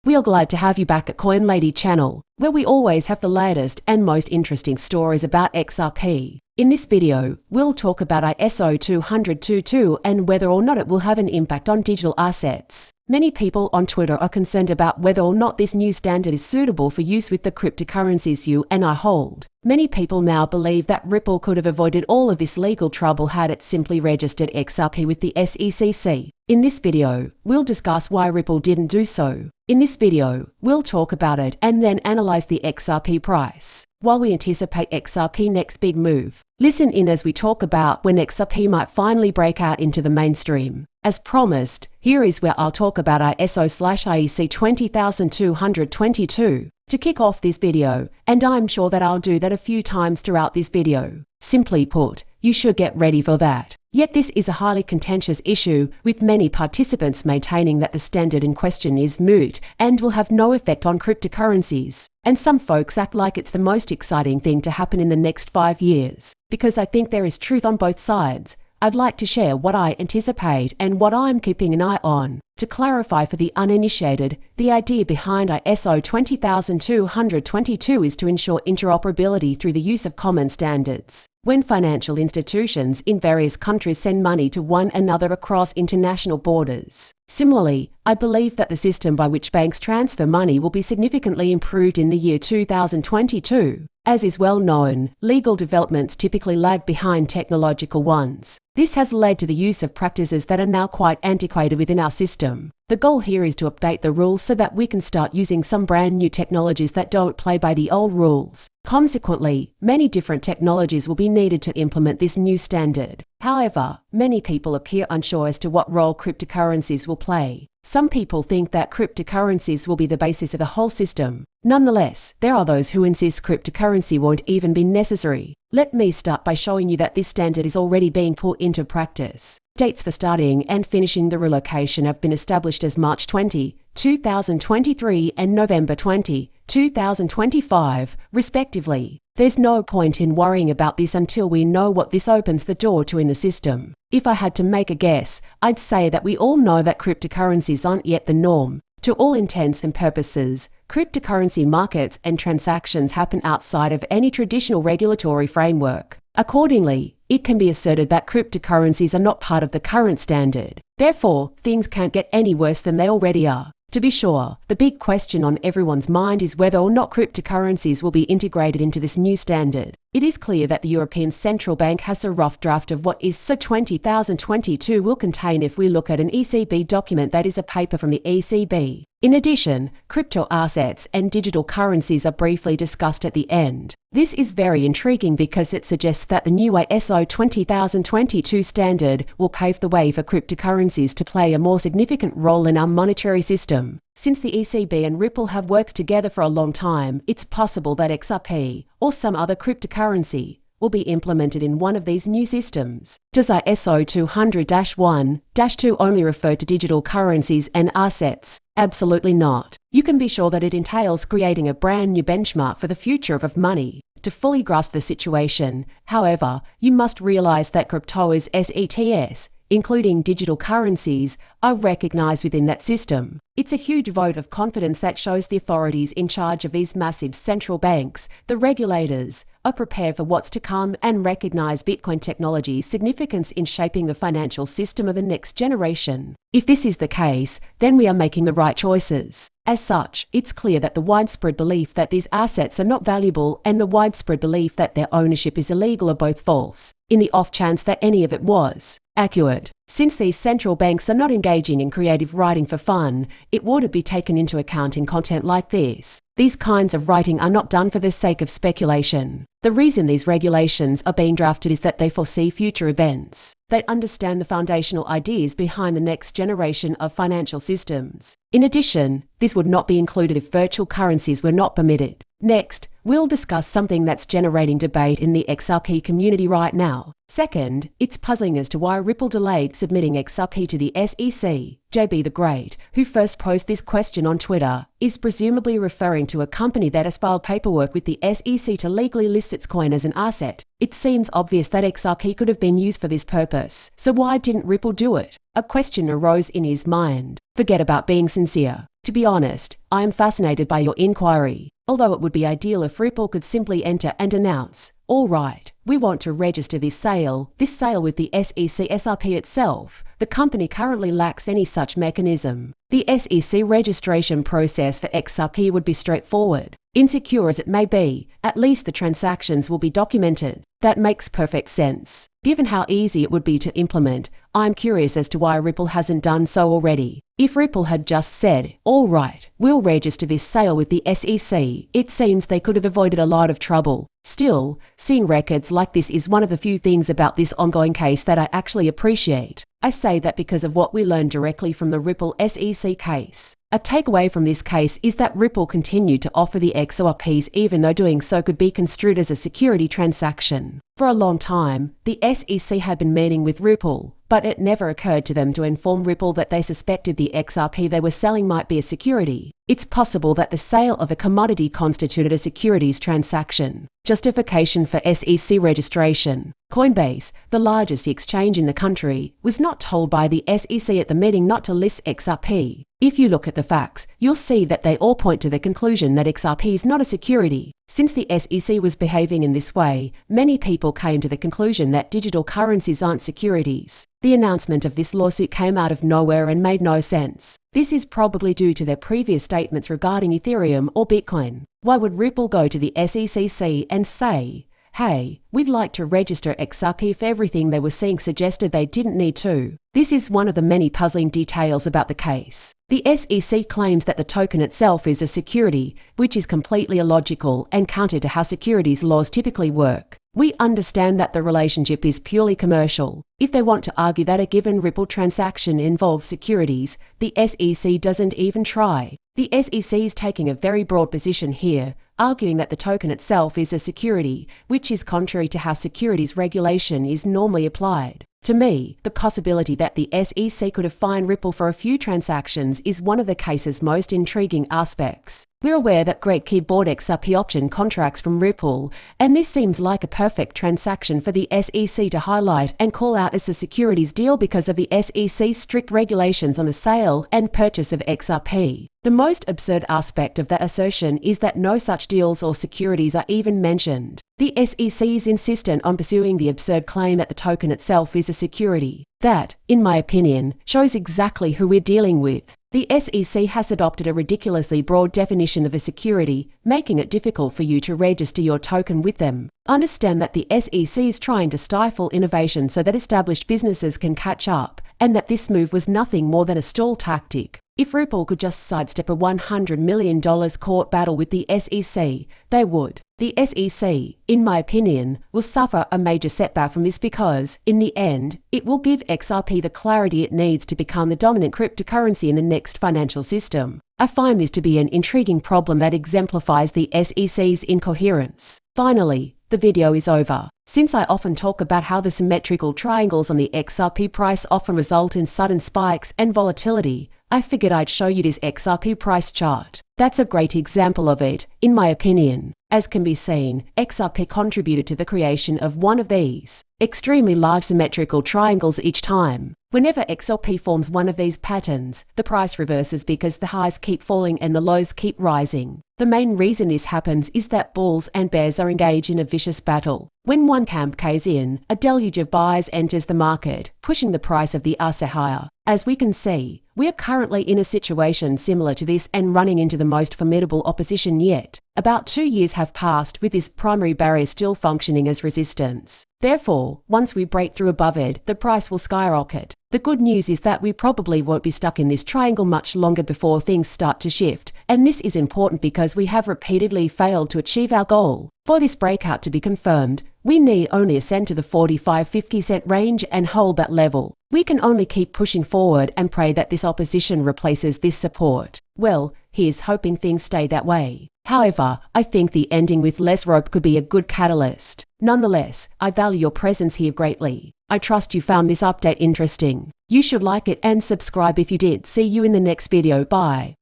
We are glad to have you back at Coin Lady channel, where we always have the latest and most interesting stories about XRP. In this video, we'll talk about ISO 20022 and whether or not it will have an impact on digital assets. Many people on Twitter are concerned about whether or not this new standard is suitable for use with the cryptocurrencies you and I hold. Many people now believe that Ripple could have avoided all of this legal trouble had it simply registered XRP with the SEC. In this video, we'll discuss why Ripple didn't do so. In this video, we'll talk about it and then analyze the XRP price, while we anticipate XRP's next big move. Listen in as we talk about when XRP might finally break out into the mainstream. As promised, here is where I'll talk about ISO/IEC 20222 to kick off this video, and I'm sure that I'll do that a few times throughout this video. Simply put, you should get ready for that. Yet this is a highly contentious issue, with many participants maintaining that the standard in question is moot and will have no effect on cryptocurrencies. And some folks act like it's the most exciting thing to happen in the next 5 years. Because I think there is truth on both sides, I'd like to share what I anticipate and what I'm keeping an eye on. To clarify for the uninitiated, the idea behind ISO 20222 is to ensure interoperability through the use of common standards. When financial institutions in various countries send money to one another across international borders. Similarly, I believe that the system by which banks transfer money will be significantly improved in the year 2022. As is well known, legal developments typically lag behind technological ones. This has led to the use of practices that are now quite antiquated within our system. The goal here is to update the rules so that we can start using some brand new technologies that don't play by the old rules. Consequently, many different technologies will be needed to implement this new standard. However, many people appear unsure as to what role cryptocurrencies will play. Some people think that cryptocurrencies will be the basis of the whole system. Nonetheless, there are those who insist cryptocurrency won't even be necessary. Let me start by showing you that this standard is already being put into practice. Dates for starting and finishing the relocation have been established as March 20, 2023 and November 20, 2025, respectively. There's no point in worrying about this until we know what this opens the door to in the system. If I had to make a guess, I'd say that we all know that cryptocurrencies aren't yet the norm. To all intents and purposes, cryptocurrency markets and transactions happen outside of any traditional regulatory framework. Accordingly, it can be asserted that cryptocurrencies are not part of the current standard. Therefore, things can't get any worse than they already are. To be sure, the big question on everyone's mind is whether or not cryptocurrencies will be integrated into this new standard. It is clear that the European Central Bank has a rough draft of what ISO 20022 will contain if we look at an ECB document that is a paper from the ECB. In addition, crypto assets and digital currencies are briefly discussed at the end. This is very intriguing because it suggests that the new ISO 20022 standard will pave the way for cryptocurrencies to play a more significant role in our monetary system. Since the ECB and Ripple have worked together for a long time, it's possible that XRP, or some other cryptocurrency, will be implemented in one of these new systems. Does ISO 200-1-2 only refer to digital currencies and assets? Absolutely not. You can be sure that it entails creating a brand new benchmark for the future of money. To fully grasp the situation, however, you must realize that crypto's assets, including digital currencies, are recognized within that system. It's a huge vote of confidence that shows the authorities in charge of these massive central banks, the regulators, are prepared for what's to come and recognize Bitcoin technology's significance in shaping the financial system of the next generation. If this is the case, then we are making the right choices. As such, it's clear that the widespread belief that these assets are not valuable and the widespread belief that their ownership is illegal are both false, in the off chance that any of it was accurate. Since these central banks are not engaging in creative writing for fun, it would be taken into account in content like this. These kinds of writing are not done for the sake of speculation. The reason these regulations are being drafted is that they foresee future events. They understand the foundational ideas behind the next generation of financial systems. In addition, this would not be included if virtual currencies were not permitted. Next, we'll discuss something that's generating debate in the XRP community right now. Second, it's puzzling as to why Ripple delayed submitting XRP to the SEC. JB the Great, who first posed this question on Twitter, is presumably referring to a company that has filed paperwork with the SEC to legally list its coin as an asset. It seems obvious that XRP could have been used for this purpose, so why didn't Ripple do it? A question arose in his mind. Forget about being sincere. To be honest, I am fascinated by your inquiry. Although it would be ideal if Ripple could simply enter and announce, "All right, we want to register this sale with the SEC XRP itself." The company currently lacks any such mechanism. The SEC registration process for XRP would be straightforward. Insecure as it may be, at least the transactions will be documented. That makes perfect sense. Given how easy it would be to implement, I'm curious as to why Ripple hasn't done so already. If Ripple had just said, "All right, we'll register this sale with the SEC," it seems they could have avoided a lot of trouble. Still, seeing records like this is one of the few things about this ongoing case that I actually appreciate. I say that because of what we learned directly from the Ripple SEC case. A takeaway from this case is that Ripple continued to offer the XRPs even though doing so could be construed as a security transaction. For a long time, the SEC had been meeting with Ripple, but it never occurred to them to inform Ripple that they suspected the XRP they were selling might be a security. It's possible that the sale of a commodity constituted a securities transaction. Justification for SEC registration. Coinbase, the largest exchange in the country, was not told by the SEC at the meeting not to list XRP. If you look at the facts, you'll see that they all point to the conclusion that XRP is not a security. Since the SEC was behaving in this way, many people came to the conclusion that digital currencies aren't securities. The announcement of this lawsuit came out of nowhere and made no sense. This is probably due to their previous statements regarding Ethereum or Bitcoin. Why would Ripple go to the SEC and say, "Hey, we'd like to register XRP" if everything they were seeing suggested they didn't need to? This is one of the many puzzling details about the case. The SEC claims that the token itself is a security, which is completely illogical and counter to how securities laws typically work. We understand that the relationship is purely commercial. If they want to argue that a given Ripple transaction involves securities, the SEC doesn't even try. The SEC is taking a very broad position here, arguing that the token itself is a security, which is contrary to how securities regulation is normally applied. To me, the possibility that the SEC could have fined Ripple for a few transactions is one of the case's most intriguing aspects. We're aware that Greg Kidd bought XRP option contracts from Ripple, and this seems like a perfect transaction for the SEC to highlight and call out as a securities deal because of the SEC's strict regulations on the sale and purchase of XRP. The most absurd aspect of that assertion is that no such deals or securities are even mentioned. The SEC is insistent on pursuing the absurd claim that the token itself is a security. That, in my opinion, shows exactly who we're dealing with. The SEC has adopted a ridiculously broad definition of a security, making it difficult for you to register your token with them. Understand that the SEC is trying to stifle innovation so that established businesses can catch up, and that this move was nothing more than a stall tactic. If Ripple could just sidestep a $100 million court battle with the SEC, they would. The SEC, in my opinion, will suffer a major setback from this because, in the end, it will give XRP the clarity it needs to become the dominant cryptocurrency in the next financial system. I find this to be an intriguing problem that exemplifies the SEC's incoherence. Finally, the video is over. Since I often talk about how the symmetrical triangles on the XRP price often result in sudden spikes and volatility, I figured I'd show you this XRP price chart. That's a great example of it, in my opinion. As can be seen, XRP contributed to the creation of one of these extremely large symmetrical triangles each time. Whenever XRP forms one of these patterns, the price reverses because the highs keep falling and the lows keep rising. The main reason this happens is that bulls and bears are engaged in a vicious battle. When one camp caves in, a deluge of buyers enters the market, pushing the price of the asset higher. As we can see, we are currently in a situation similar to this and running into the most formidable opposition yet. About 2 years have passed with this primary barrier still functioning as resistance. Therefore, once we break through above it, the price will skyrocket. The good news is that we probably won't be stuck in this triangle much longer before things start to shift, and this is important because we have repeatedly failed to achieve our goal. For this breakout to be confirmed, we need only ascend to the 45-50 cent range and hold that level. We can only keep pushing forward and pray that this opposition replaces this support. Well, here's hoping things stay that way. However, I think the ending with less rope could be a good catalyst. Nonetheless, I value your presence here greatly. I trust you found this update interesting. You should like it and subscribe if you did. See you in the next video. Bye.